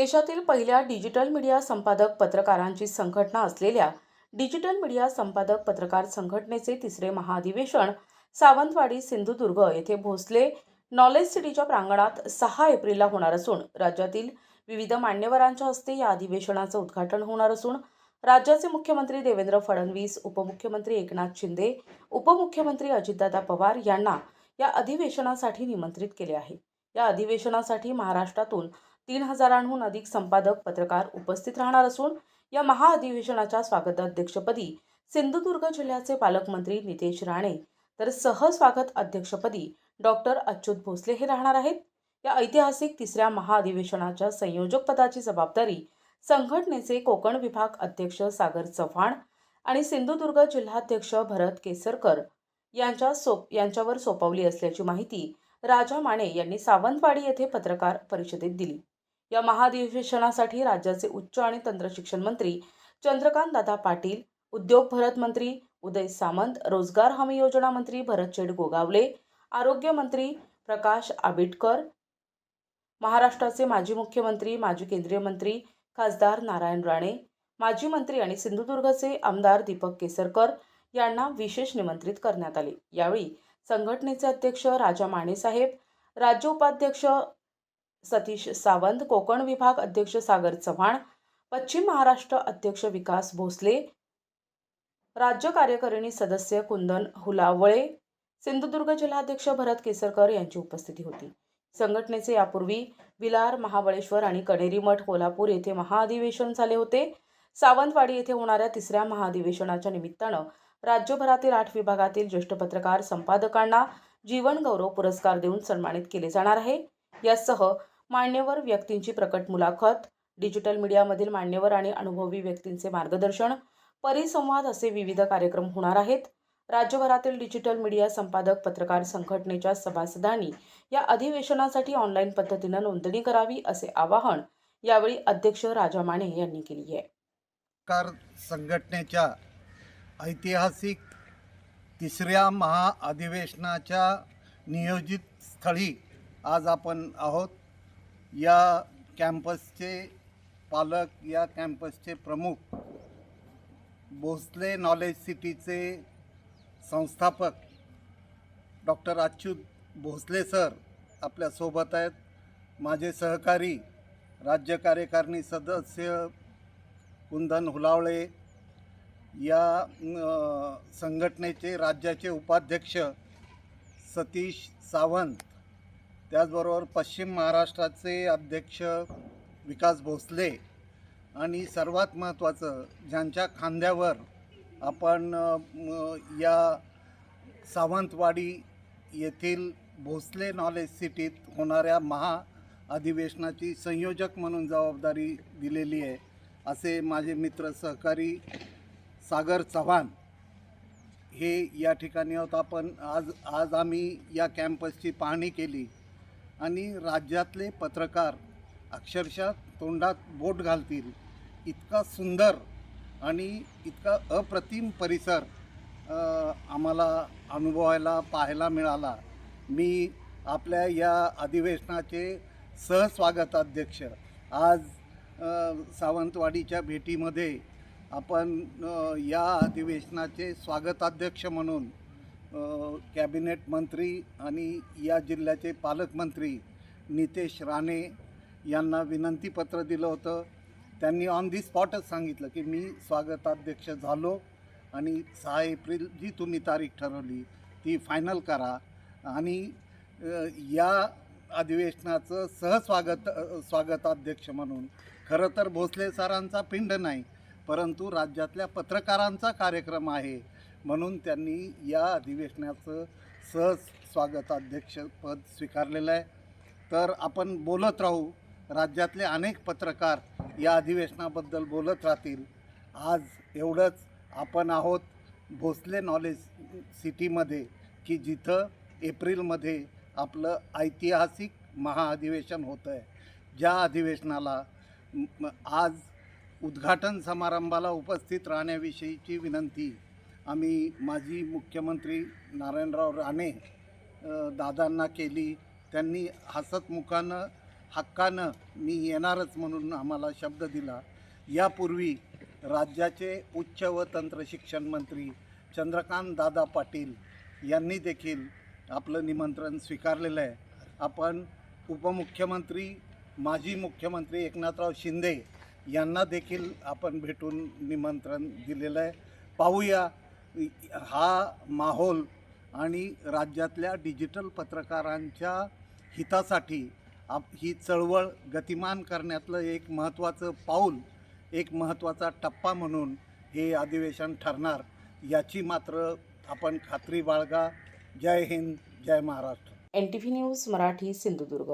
देशातील पहिल्या digital media संपादक पत्रकारांची संघटना असलेल्या डिजिटल मीडिया संपादक पत्रकार संघटनेचे तिसरे महाअधिवेशन सावंतवाडी सिंधुदुर्ग येथे भोसले नॉलेज सिटीच्या प्रांगणात 6 एप्रिलला होणार असून राज्यातील विविध मान्यवरांच्या हस्ते या अधिवेशनाचं उद्घाटन होणार असून राज्याचे मुख्यमंत्री देवेंद्र फडणवीस, उपमुख्यमंत्री एकनाथ शिंदे, उपमुख्यमंत्री अजितदादा पवार यांना या अधिवेशनासाठी निमंत्रित केले आहे। या अधिवेशनासाठी महाराष्ट्रातून 3000हून अधिक संपादक पत्रकार उपस्थित राहणार असून या महाअधिवेशनाच्या स्वागताध्यक्षपदी सिंधुदुर्ग जिल्ह्याचे पालकमंत्री नितेश राणे तर सहस्वागत अध्यक्षपदी डॉक्टर अच्युत भोसले हे राहणार आहेत। या ऐतिहासिक तिसऱ्या महाअधिवेशनाच्या संयोजक पदाची जबाबदारी संघटनेचे कोकण विभाग अध्यक्ष सागर चव्हाण आणि सिंधुदुर्ग जिल्हाध्यक्ष भरत केसरकर यांच्यावर सोपवली असल्याची माहिती राजा माने यांनी सावंतवाडी येथे पत्रकार परिषदेत दिली। या महाअधिवेशनासाठी राज्याचे उच्च आणि तंत्रशिक्षण मंत्री चंद्रकांत दादा पाटील, उद्योग भरत मंत्री उदय सामंत, रोजगार हमी योजना मंत्री भरतचेड गोगावले, आरोग्य मंत्री प्रकाश आबिटकर, महाराष्ट्राचे माजी मुख्यमंत्री, माजी केंद्रीय मंत्री खासदार नारायण राणे, माजी मंत्री आणि सिंधुदुर्गचे आमदार दीपक केसरकर यांना विशेष निमंत्रित करण्यात आले। यावेळी संघटनेचे अध्यक्ष राजा माने साहेब, राज्य उपाध्यक्ष सतीश सावंत, कोकण विभाग अध्यक्ष सागर चव्हाण, पश्चिम महाराष्ट्र अध्यक्ष विकास भोसले, राज्य कार्यकारिणी सदस्य कुंदन हुलावळे, सिंधुदुर्ग जिल्हाध्यक्ष भरत केसरकर यांची उपस्थिती होती। संघटनेचे यापूर्वी विलार, महाबळेश्वर आणि कणेरी मठ, कोल्हापूर येथे महाअधिवेशन झाले होते। सावंतवाडी येथे होणाऱ्या तिसऱ्या महाअधिवेशनाच्या निमित्तानं राज्यभरातील 8 विभागातील ज्येष्ठ पत्रकार संपादकांना जीवन गौरव पुरस्कार देऊन सन्मानित केले जाणार आहे। यासह मान्यवर व्यक्तींची प्रकट मुलाखत, डिजिटल मीडियामधील मान्यवर आणि अनुभवी व्यक्तींचे मार्गदर्शन, परिसंवाद असे विविध कार्यक्रम होणार आहेत। राज्यभरातील डिजिटल मीडिया संपादक पत्रकार संघटनेच्या सभासदांनी या अधिवेशनासाठी ऑनलाईन पद्धतीने नोंदणी करावी असे आवाहन यावेळी अध्यक्ष राजा माने यांनी केली आहे। पत्रकार संघटनेच्या ऐतिहासिक तिसऱ्या महाअधिवेशनाच्या नियोजित स्थळी आज आपण आहोत। या कॅम्पसचे पालक, या कॅम्पसचे प्रमुख, भोसले नॉलेज सिटीचे संस्थापक डॉक्टर अच्युत भोसले सर आपल्यासोबत आहेत। माझे सहकारी राज्य कार्यकारिणी सदस्य कुंदन हुलावळे, या संघटनेचे राज्याचे उपाध्यक्ष सतीश सावंत, त्याचबरोबर पश्चिम महाराष्ट्राचे अध्यक्ष विकास भोसले आणि सर्वात महत्त्वाचं ज्यांच्या खांद्यावर आपण या सावंतवाडी येथील भोसले नॉलेज सिटीत होणाऱ्या महाअधिवेशनाची संयोजक म्हणून जबाबदारी दिलेली आहे असे माझे मित्र सहकारी सागर चव्हाण हे या ठिकाणी आहोत। आपण आज आम्ही या कॅम्पसची पाहणी केली आणि राज्यातले पत्रकार अक्षरशः तोंडात बोट घालतील इतका सुंदर आणि इतका अप्रतिम परिसर आम्हाला अनुभवायला पाहायला मिळाला। मी आपल्या या अधिवेशनाचे सहस्वागताध्यक्ष, आज सावंतवाडीच्या भेटीमध्ये आपण या अधिवेशनाचे स्वागताध्यक्ष म्हणून कॅबिनेट मंत्री आणि या जिल्ह्याचे पालकमंत्री नितेश राणे यांना विनंतीपत्र दिलं होतं। त्यांनी ऑन दी स्पॉटच सांगितलं की मी स्वागताध्यक्ष झालो आणि 6 एप्रिल जी तुम्ही तारीख ठरवली ती फायनल करा आणि या अधिवेशनाचं स्वागताध्यक्ष म्हणून खरं तर भोसले सरांचा पिंड नाही, परंतु राज्यातल्या पत्रकारांचा कार्यक्रम आहे म्हणून त्यांनी या अधिवेशनाचं स्वागताध्यक्षपद स्वीकारलेलं आहे। तर आपण बोलत राहू, राज्यातले अनेक पत्रकार या अधिवेशनाबद्दल बोलत राहतील। आज एवढंच, आपण आहोत भोसले नॉलेज सिटीमध्ये की जिथं एप्रिलमध्ये आपलं ऐतिहासिक महाअधिवेशन होतं आहे। ज्या अधिवेशनाला आज उद्घाटन समारंभाला उपस्थित राहण्याविषयीची विनंती आम्ही माजी मुख्यमंत्री नारायणराव राणे दादांना केली। त्यांनी हसतमुखानं हक्कानं मी येणारच म्हणून आम्हाला शब्द दिला. यापूर्वी राज्याचे उच्च व तंत्र शिक्षण मंत्री चंद्रकांत दादा पाटील यांनी देखील आपलं निमंत्रण स्वीकारलेलं आहे. आपण उपमुख्यमंत्री माजी मुख्यमंत्री एकनाथराव शिंदे यांना देखील आपण भेटून निमंत्रण दिलेलं आहे. पाहूया हा माहोल आणि राज्यातल्या डिजिटल पत्रकारांच्या हितासाठी ही चळवळ गतिमान करण्यातलं एक महत्त्वाचं पाऊल, एक महत्त्वाचा टप्पा म्हणून हे अधिवेशन ठरणार याची मात्र आपण खात्री बाळगा. जय हिंद, जय महाराष्ट्र. NTV news Marathi, Sindhudurg.